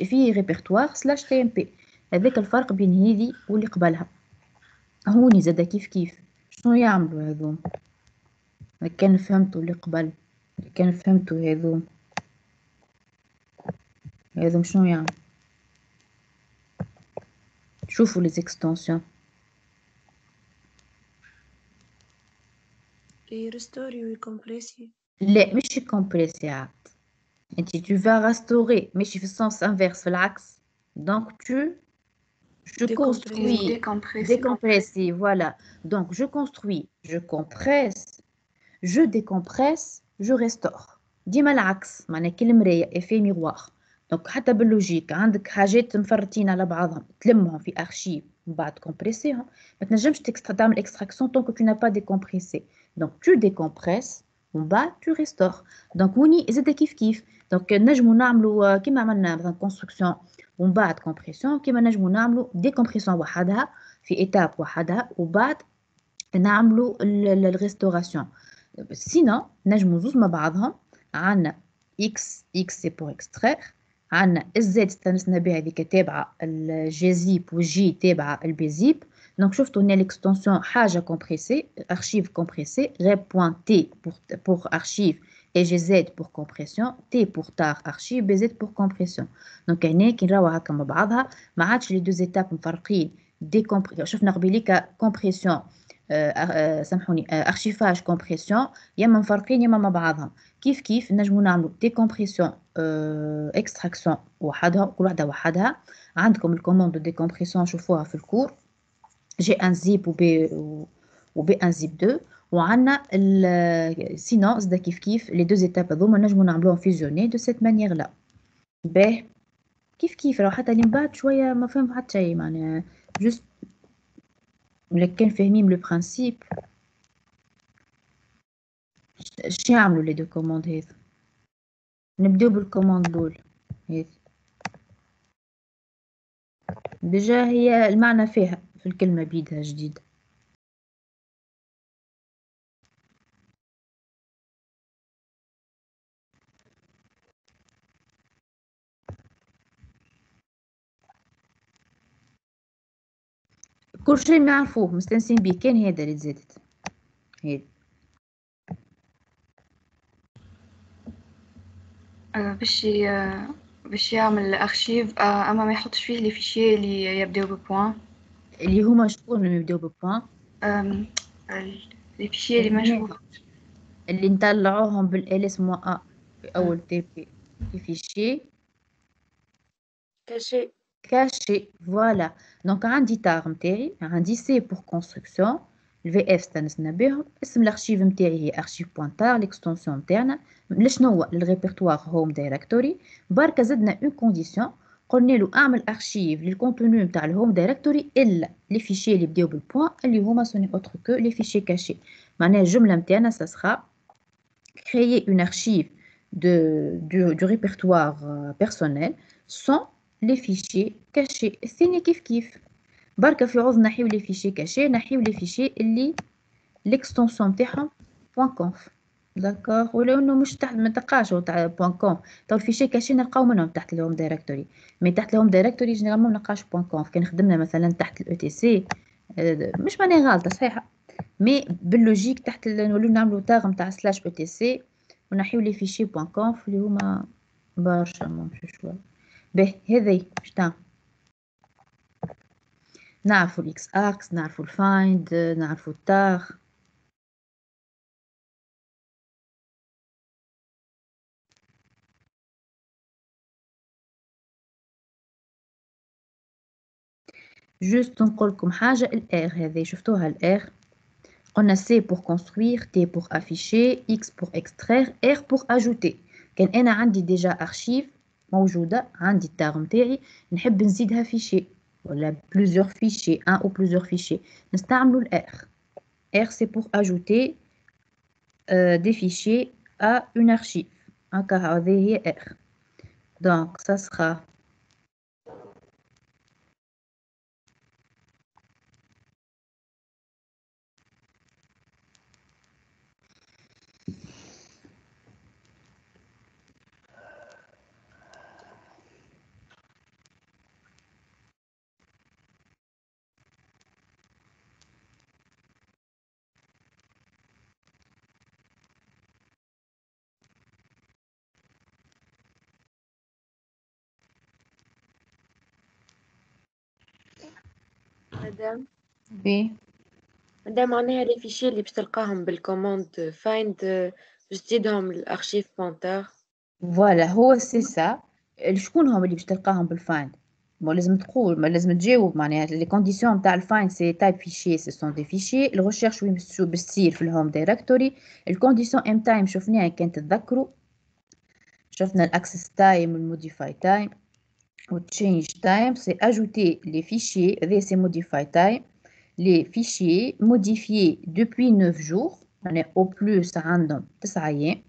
في ريبرتوار سلاش تي ام بي هذاك الفرق بين هذه واللي قبلها هوني زاده كيف شنو يعملوا هذوم كان فهمتوا اللي قبل كان فهمتوا هذوم شنو يعني شوفوا لي زيكستونسيون يرستوري ويكمبريسي لا مش كومبريسي عاد انت tu vas restaurer ماشي في السونس انفيرس في العكس دونك je construis décompresser voilà donc je construis je compresse je décompresse je restaure ديما العكس معناها كالمراية افي ميغوار دونك حتى باللوجيك عندك حاجات مفرطين على بعضهم تلمهم في ارشيف من بعد كومبريسيهم ما تنجمش تعمل اكستراكسيون طونك tu n'as pas décompressé donc tu décompresses ومن بعد tu restores دونك هوني زاد كيف دونك نجمو نعملو كيما عملنا مثلا كونستركسيون ومن بعد كومبريسيون كيما نجمو نعملو ديكومبريسيون وحدها في ايتاب وحدها وبعد نعملو الريستوراسيون سينو نجمو زوز مع بعضهم عندنا اكس سي بور اكستراير عندنا الزد استانسنا بها هذيك تابعه الجي زيب والجي تابعه البي زيب دونك شفتوا هنا ليكستونسيون حاجه كومبريسي ارشيف كومبريسي غير بوان تي بور ارشيف et GZ pour compression T pour tar archive BZ pour compression دونك هنا كي نراو هكا مع بعضها ما عادش لي دو زيتاب مفرقين شفنا قبيليك كومبريسيون سامحوني ارشيفاج كومبريسيون يا اما مفرقين يا اما مع بعضهم كيف نجمو نعملو ديكومبريسيون اكستراكسيون وحدها كل وحده وحدها عندكم الكوموند دو ديكومبريسيون شوفوها في الكور جي ان زيب وبي ان زيب 2 وعندنا سينو زاد كيف لي دو زيتاب هذوما نجمو نعملوهم فيزيوني دو سيت مانيير لا باهي كيف راهو حتى اللي من بعد شوية ما فهم حتى شي معناها جست لكن فاهمين لو برانسيب. اش يعملوا لي دو كوموند هذا؟ نبداو بالكوموند الأولى هذي ديجا هي المعنى فيها في الكلمة بيدها جديدة. كل شيء نعرفوه مستانسين بيه كان هذا اللي تزادت هذي. باش يعمل ارشيف اما ما يحطش فيه لي فيشي اللي يبداو ببوان اللي هما شكون اللي يبداو ببوان؟ لي فيشي اللي ما نشوفوش اللي نطلعوهم بالالس مو ا في اول تي بي في فيشي كاشي كاشي. فوالا دونك عندي تاغ نتاعي عندي سي بور كونستركسيون الفي اف استانسنا بهم اسم الارشيف نتاعي هي ارشيف بوانتار ليكستونسيون نتاعنا لشنو للريبرتوار هوم دايركتوري. بركا زدنا اون كونديسيون قلنا له اعمل ارشيف للكونتوني نتاع الهوم دايركتوري الا لي فيشي اللي بداو بالبوان اللي هما سوني اوتر كو لي فيشي كاشي. معناها الجمله نتاعنا سا créer une archive du répertoire personnel sans les fichiers cachés. الثاني كيف بركة في عوض نحيو les fichiers cachés نحيو les fichiers اللي l'extension نتاعهم .conf. داكوغ ولو انه مش تحت ما تلقاش تاع .conf تو الفيشي كاشي نلقاو منهم تحت الهوم دايركتوري مي تحت الهوم دايركتوري جينيرالمون ما نلقاش .conf. كان خدمنا مثلا تحت الاو تي سي مش ماني غالطه صحيحه مي باللوجيك تحت نوليو نعملو تاغ نتاع سلاش او تي سي ونحيو لي فيشي .conf اللي هما برشا مش شويه. باهي هذي باش تعمل نعرفو الاكس اكس نعرفو الفايند نعرفو التاغ. جوست نقولكم حاجة الار هذه شفتوها الار قلنا سي بور كونستروير تي بور افيشي اكس بور اكستراير ار بور اجوتي. كان انا عندي ديجا ارشيف موجودة عندي التاغ متاعي نحب نزيدها فيشي ولا بلوزيور فيشي ان او بلوزيور فيشي نستعملو الار. ار سي بور اجوتي دي فيشي ا اون ارشيف هكا هذه هي ار. دونك سا سخا مدام بي معناها لي فيشي اللي باش تلقاهم بالكوموند فايند باش تزيدهم للارشيف بوانتر. فوالا هو سي سا. شكون هم اللي باش تلقاهم بالفايند؟ ما لازم تقول ما لازم تجاوب معناها لي كونديسيون نتاع الفايند سي تايب فيشي سي سون دي فيشي الريشيرش وين باش تصير في الهوم دايركتوري. الكونديسيون ام تايم شفناها كان تتذكروا شفنا الاكسس تايم والموديفاي تايم والتشينج تايم سي اجوتي لي فيشي هذا سي موديفاي تايم لي فيشي موديفيي دوبوي 9 جور معناها او بلوس عندهم 9 ايام.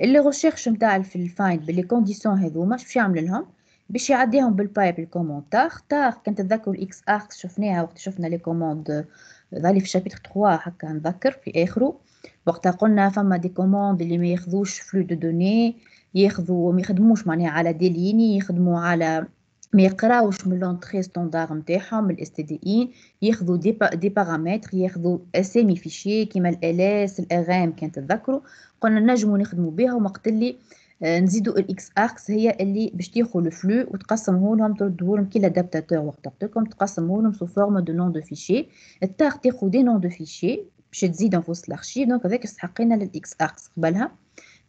اللي ريشيرش نتاع في الفايند باللي كونديسيون هذوما باش يعمل لهم باش يعديهم بالبايب الكوموند تاغ كان تتذكروا الاكس اكس شفناها وقت شفنا لي كوموند ظهري في شابتر 3 هكا نذكر في اخره وقتها قلنا فما دي كوموند اللي ما ياخذوش فلو دو دوني ياخذوا ما يخدموش معناها على دي ليني يخدموا على ما يقراوش من لونطري ستاندار نتاعهم من الاس تي دي ان ياخذوا دي بارامتر ياخذوا اسامي فيشي كيما ال اس الار ام كان تتذكروا قلنا نجموا نخدموا بها وقت اللي نزيدوا الاكس اكس هي اللي باش تاخذ الفلو وتقسمه لهم تردوه لهم كي لادابتاتور وقت لكم تقسمه لهم سو فورم دو نون دو فيشي التاغ تاخذ دي نون دو فيشي باش تزيدهم في وسط الارشيف دونك هذاك استحقينا للاكس اكس قبلها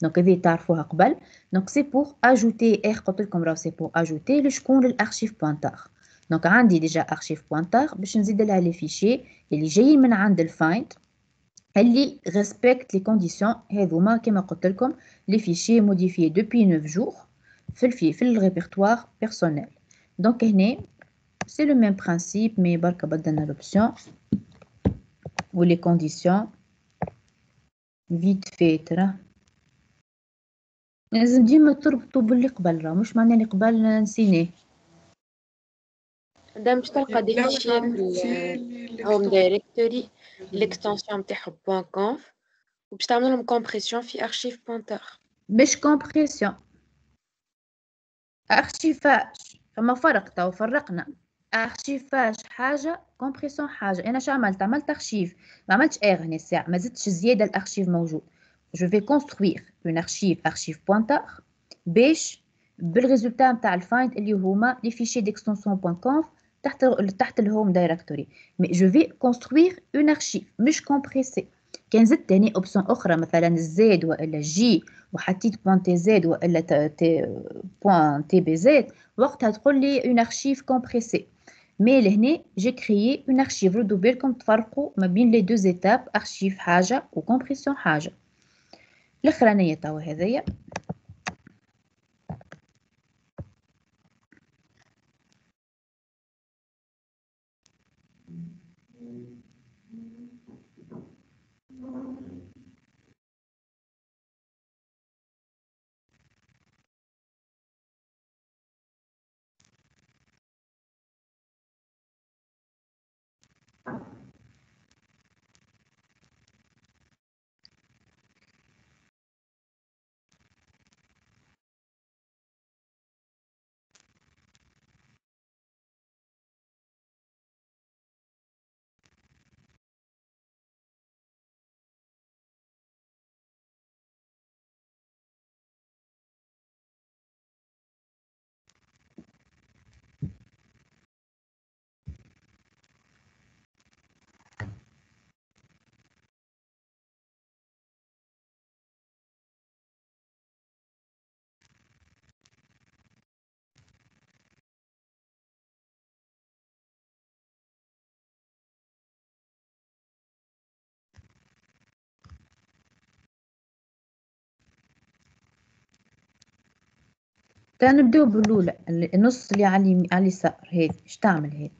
دونك هذه تعرفوها قبل. دونك سي بور اجوتي قلت لكم راه سي بور اجوتي لشكون للارشيف بوانتار. دونك عندي ديجا ارشيف بوانتار باش نزيد لها لي فيشي اللي جايين من عند الفايند اللي ريسبكت لي كونديسيون هذوما كما قلت لكم لي فيشي موديفيي دوبي 9 جور في الريبرتوار personnel. Donc هنا c'est le même principe mais بركة بدلنا l'option ou les conditions vite fait ترى لازم ديما تربطوا باللي قبل، راه مش معناه اللي قبل نسيناه. ده مش تلقى دي فيشي في الهوم دايركتوري الاكستنسيون متاعهم .conf وباش تعملهم كومبريسيون في ارشيف بوينتر. مش كومبريسيون، ارشيفاج، فما فرق. تو فرقنا ارشيفاج حاجه، كومبريسيون حاجه. انا شو عملت؟ عملت ارشيف، ما عملتش اير هنا الساعه، ما زدتش زياده الارشيف موجود. جو في كونستروير اون ارشيف بوينتر باش بالريزولتا نتاع الفايند اللي هما لي فيشي ديكستنسيون بوين كونف تحت الهوم دايركتوري. مي جو في كونستروير اون ارشيف مش كومبريسي. كان زدت تاني اوبسيون اخرى مثلا الزد والا جي وحطيت بوان تي زد والا بوان تي بي زد، وقتها تقول لي اون ارشيف كومبريسي. مي لهنا جي كريي اون ارشيف. ردوا بالكم تفرقوا ما بين لي دو زيتاب، ارشيف حاجه وكومبريسيون حاجه. الاخرانيه توا هذيا نبداو بالاولى، النص اللي على اليسار هذه اش تعمل هذه؟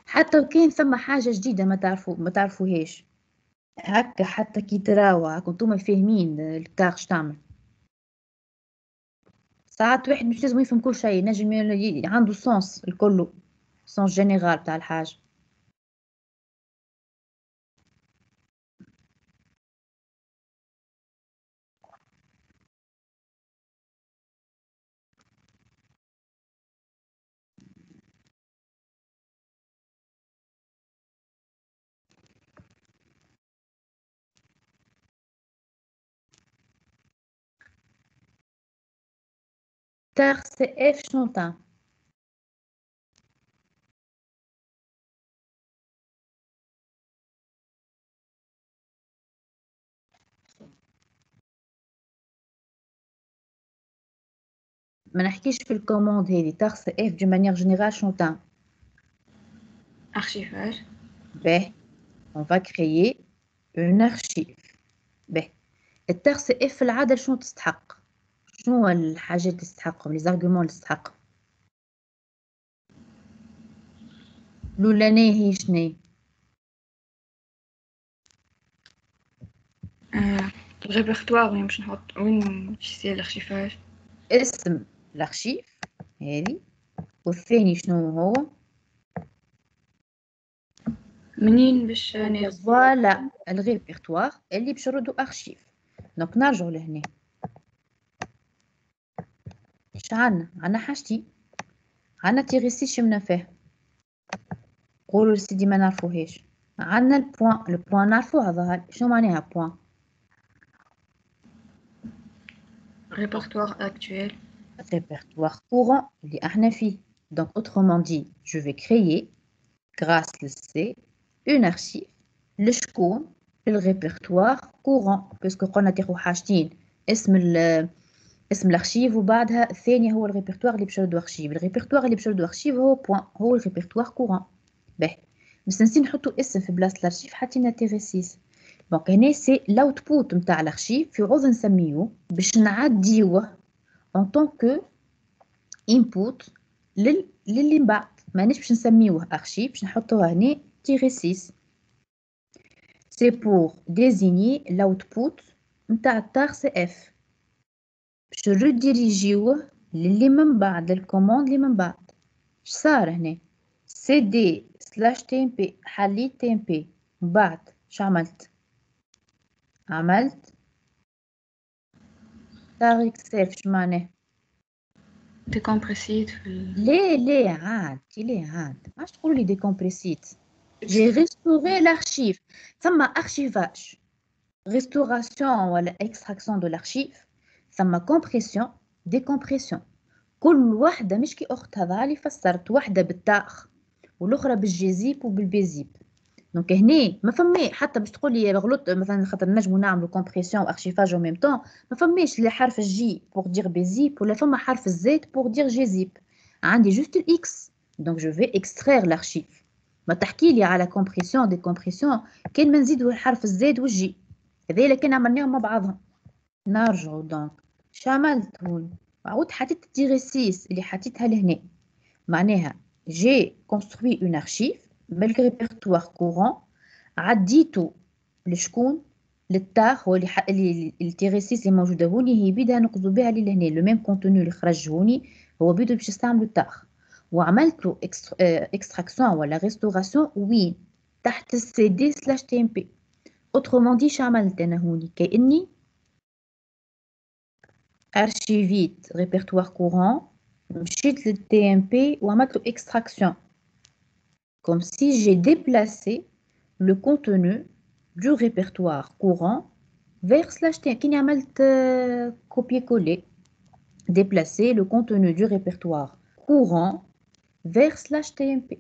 حتى وكان ثم حاجه جديده ما تعرفوهاش هكا، حتى كي تراوى هاكم نتوما فاهمين التاغ اش تعمل. ساعات واحد مش لازم يفهم كل شيء، نجم عنده سونس الكل، سونس جينيرال تاع الحاجه. تاغ سي اف شونطان. ما نحكيش في الكوموند هذه. تاغ سي اف دو مانيير جينيرال شونطان. ارشيفاج. باهي on va créer une archive. باهي التاغ سي اف في العاده شنو تستحق؟ شنو الحاجات اللي تستحقهم، لي زارغومون اللي تستحقهم؟ الاولانيه هي شنو؟ الريبرتوار وين باش نحط، وين باش يصير الارشيفاج. اسم الارشيف هذه، والثاني شنو هو؟ منين باش ناخذ. فوالا الريبرتوار اللي باش نردو ارشيف. دونك نرجعو لهنا، اش عندنا حاجتين. عندنا تيغيسي شمنا فيه، قولوا لسيدي ما نعرفوهاش. عندنا البوان نعرفوها ظهر. شنو معناها بوان؟ répertoire actuel. Répertoire courant اللي احنا فيه. Donc autrement dit, je vais créer grâce à C une archive لشكون الريبرتوار كورون، باسكو قلنا تاخو حاجتين، اسم الارشيف وبعدها الثانيه هو الريبرتوار اللي باش نردو ارشيف. الريبرتوار اللي باش نردو ارشيف هو بوان، هو الريبرتوار كورون. باهي بس نسي نحطو اسم في بلاصه الارشيف، حطينا تيغي 6. دونك هنا سي لاوتبوت نتاع الارشيف في عوض نسميوه باش نعديوه en tant que input للي من بعد. مانيش باش نسميوه ارشيف، باش نحطوها هنا تيري 6. سي بور ديزيني لاوتبوت نتاع التار سي اف، باش نريديريجيوه للي من بعد، للكوموند اللي من بعد. اش صار هنا؟ سي دي سلاش تي ام بي، حليت تي ام بي من بعد اش عملت؟ عملت تار اكس اف. اش معناه؟ ديكومبريسيت ليه عاد ماش تقولوا لي ديكومبريسيت. جي ريستوري الارشيف. ثم ارشيفاج، ريستوراسيون ولا اكستراكسيون دو الارشيف، ثم كومبريسيون ديكومبريسيون. كل واحدة مش كي أخت، هذا اللي فسرت، واحدة بالتاخ والأخرى بالجيزيب وبالبيزيب. دونك هنا ما فمي حتى باش تقول لي غلطت مثلا خاطر نجمو نعملو كومبريسيون وارشيفاج او ميم طون، ما فماش لا حرف الجي بور دير بيزيب ولا فما حرف الزيت بور دير جيزيب. عندي جوست الاكس، دونك جو في اكسترير لارشيف. ما تحكي لي على كومبريسيون ديكومبريسيون كان ما نزيدو الحرف الزيت والجي، هذا كان عملناهم مع بعضهم. نرجعو دونك اش عملت هون؟ عاود حطيت تيري 6 اللي حطيتها لهنا، معناها جي كونستروي اون ارشيف بالريبرتوار كورون، عديتو لشكون؟ للتار، هو اللي التيري 6 اللي موجوده هوني هي بيدها نقصدو بها اللي لهنا لو ميم كونتوني اللي خرج هوني هو بيدو باش يستعملو التار. وعملتو اكستراكسيون ولا ريستوراسيون وين؟ تحت السي دي سلاش تي ام بي. اوترومون دي عملت انا هوني كاني ارشيفيت ريبرتوار كورون، مشيت للتي ام بي وعملتو اكستراكسيون comme si j'ai déplacé le contenu du répertoire courant vers slash tmp. كي عملت copier-coller، déplacer le contenu du répertoire courant vers slash tmp.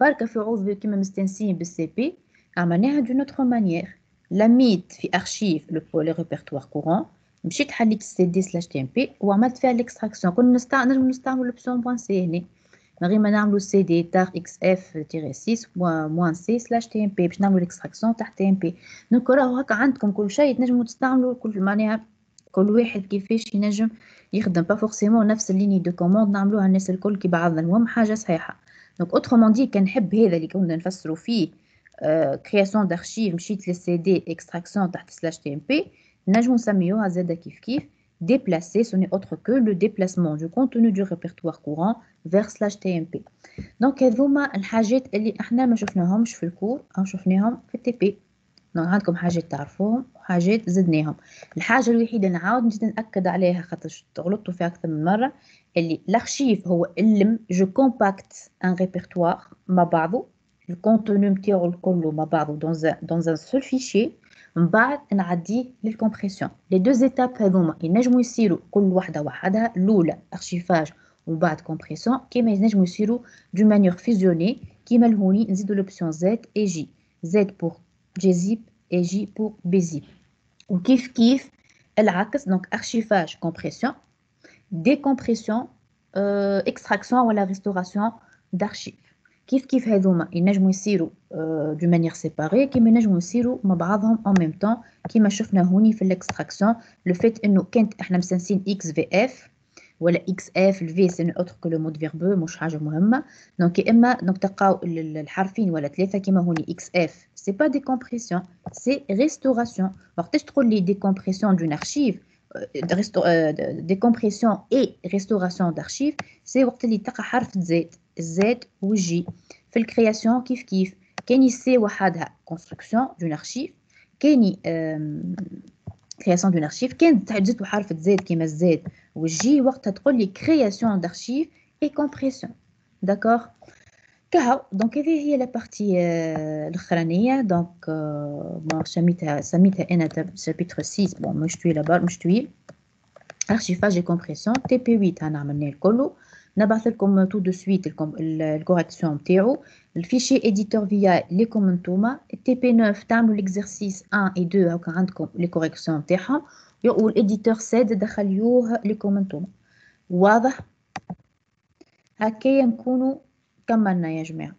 بركة في عوض كيما مستنسين بالسي بي عملناها d'une autre manière. لميت في ارشيف le répertoire courant، مشيت حليت السي دي سلاش تي ام بي وعملت فيها الاكستراكسيون. كنا نجم نستعمل لوبسيون بوان سي هنا من غير ما نعملو سي دي تار اكس اف تيري 6 موان سي سلاش تي ام بي باش نعملو الاكستراكسيون تحت تي ام بي. دونك راهو هكا عندكم كل شيء تنجمو تستعملو كل معناها كل واحد كيفاش ينجم يخدم، با فورسيمون نفس الليني دو كوموند نعملوها الناس الكل كي بعضنا، المهم حاجه صحيحه. دونك اوترومون دي كان نحب هذا اللي كنا نفسروا فيه كرياسيون دارشيف، مشيت للسي دي اكستراكسيون تحت سلاش تي ام بي، نجمو نسميوها زاده كيف déplacer, ce n'est autre que le déplacement du contenu du répertoire courant vers slash TMP. Donc هذوما الحاجات اللي احنا ما شفناهمش في الكور او شفناهم في التي بي. دونك عندكم حاجات تعرفوهم وحاجات زدناهم. الحاجه الوحيده نعاود نزيد ناكد عليها خاطر غلطتوا فيها اكثر من مره، اللي الارشيف هو اللم جو كومباكت ان ريبرتوار مع بعضه، الكونتوني نتاعو الكل مع بعضه dans un seul fichier، من بعد نعديه للكompression. لي دو زيتاب هذوما ينجموا يصيروا كل واحده وحدها، الاولى ارشيفاج ومن بعد كومبريسيون، كيما ينجموا يصيروا دو مانيير فيزيوني كيما الهوني نزيدوا لوبسيون زد اي جي، زد بور جيزيب اي جي بور بيزيب، وكيف العكس. دونك ارشيفاج كومبريسيون، ديكومبريسيون اكستراكسيون ولا ريستوراسيون دارشيف. كيف هذوما ينجموا يصيروا دو مانيير سيباري كيما ينجموا يصيروا مع بعضهم ان ميم طون كيما شفنا هوني في الاكستراكسيون. لو فيت انه كانت احنا مسنسين اكس في اف ولا اكس اف، الفي سي نو اوتر كو لو مود فيربو، مش حاجه مهمه. دونك يا اما دونك تلقاو الحرفين ولا ثلاثه كيما هوني اكس اف، سي با ديكومبريسيون سي ريستوراسيون. وقتاش تقول لي ديكومبريسيون دون ارشيف، décompression et restauration d'archives، c'est وقت اللي تلقى حرف الزد والجي. في الكرياسيون كيف كاني سي وحدها construction d'une archive، كاني création d'une archive كان تزيد حرف الزد كيما الزد والجي وقتها تقول لي création d'archives et compression. داكور كهو. دونك هذه هي لا بارتي الاخرانيه. دونك بون سميتها انا شابيتر 6. بون مش طويله مش طويل. archivage et compression تي بي 8 انا عملناه الكل. نبعث لكم تو دو سويت الكوريكسيون نتاعو. الفيشي اديتور فيا ليكم نتوما. تي بي 9 تعملوا ليكزرسيس 1 و 2 هاكا عندكم لي كوريكسيون نتاعهم، والاديتور ساد دخليوه ليكم نتوما. واضح؟ هكايا نكونوا كملنا يا جماعه.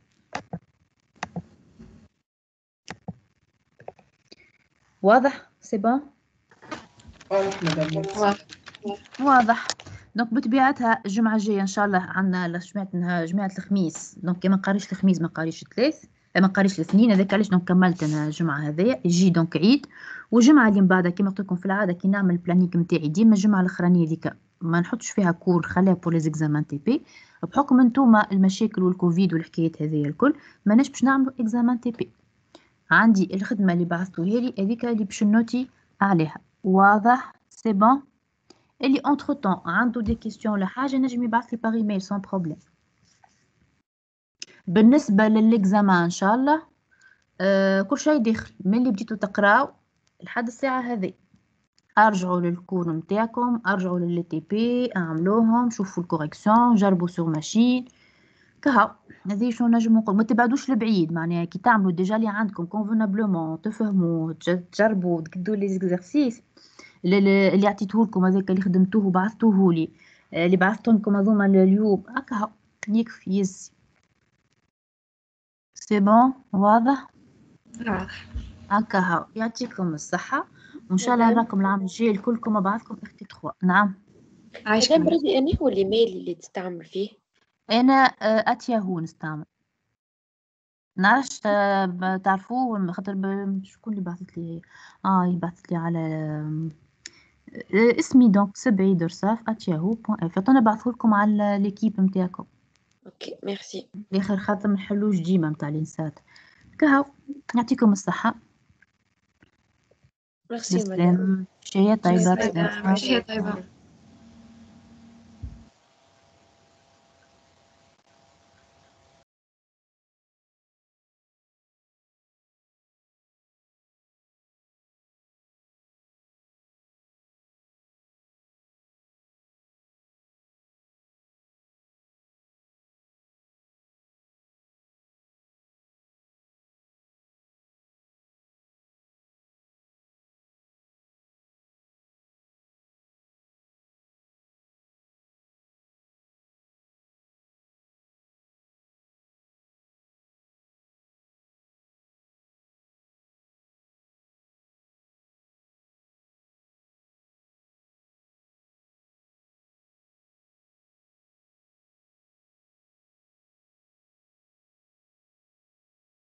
واضح سي بون واضح مدام. واضح. دونك بطبيعتها الجمعة الجاية إن شاء الله عندنا جمعة الخميس، دونك ما نقريش الخميس ما نقريش الثلاث ما نقريش الاثنين، هذاك علاش دونك كملت أنا الجمعة هذايا يجي دونك عيد. والجمعة اللي من بعدها كيما قلت لكم في العادة كي نعمل البلانينغ نتاعي ديما الجمعة الأخرانية هذيك ما نحطش فيها كور، خليها بور لي زيكزامان تي بي، بحكم انتوما المشاكل والكوفيد والحكايات هذيا الكل ماناش باش نعملوا اكزامان تي بي. عندي الخدمة اللي بعثتوها لي هذيك اللي باش نوتي عليها. واضح سي بون. اللي entre temps عنده دي كيستيون ولا حاجه نجم يبعث لي باغ ايميل سون بروبليم. بالنسبه للاكزامان ان شاء الله كل شيء داخل من اللي بديتوا تقراو لحد الساعه هذه. ارجعوا للكور نتاعكم، ارجعوا للي تي بي اعملوهم، شوفوا الكوريكسيون، جربوا سور ماشين كهو. هذه شنو نجم نقول، ما تبعدوش لبعيد، معناها كي تعملوا ديجا اللي عندكم كونفونابلومون تفهموا تجربوا تقدوا لي زيكزارسيس اللي عطيته لكم هذاك اللي خدمتوه وبعثتوه لي اللي بعثتهم لكم هذوما اليوم هكا يكفي يزي. سي بون واضح هكا هاو. يعطيكم الصحة وإن شاء الله نراكم العام الجاي الكلكم أبعثكم اختي 3. نعم عايشة مدام بريدي أنا هو الإيميل اللي تستعمل فيه؟ أنا أتياهو نستعمل. نعرفش تعرفوه خاطر شكون اللي بعثت لي يبعثت لي على اسمي دونك سبعي درساف @yahoo.fr. انا بعثه لكم على ليكيب نتاعكم. اوكي ميرسي. لاخر خاطر ما نحلوش ديما نتاع الانسات كهو. يعطيكم الصحة. ميرسي مدام. شهية طيبة. طيبة.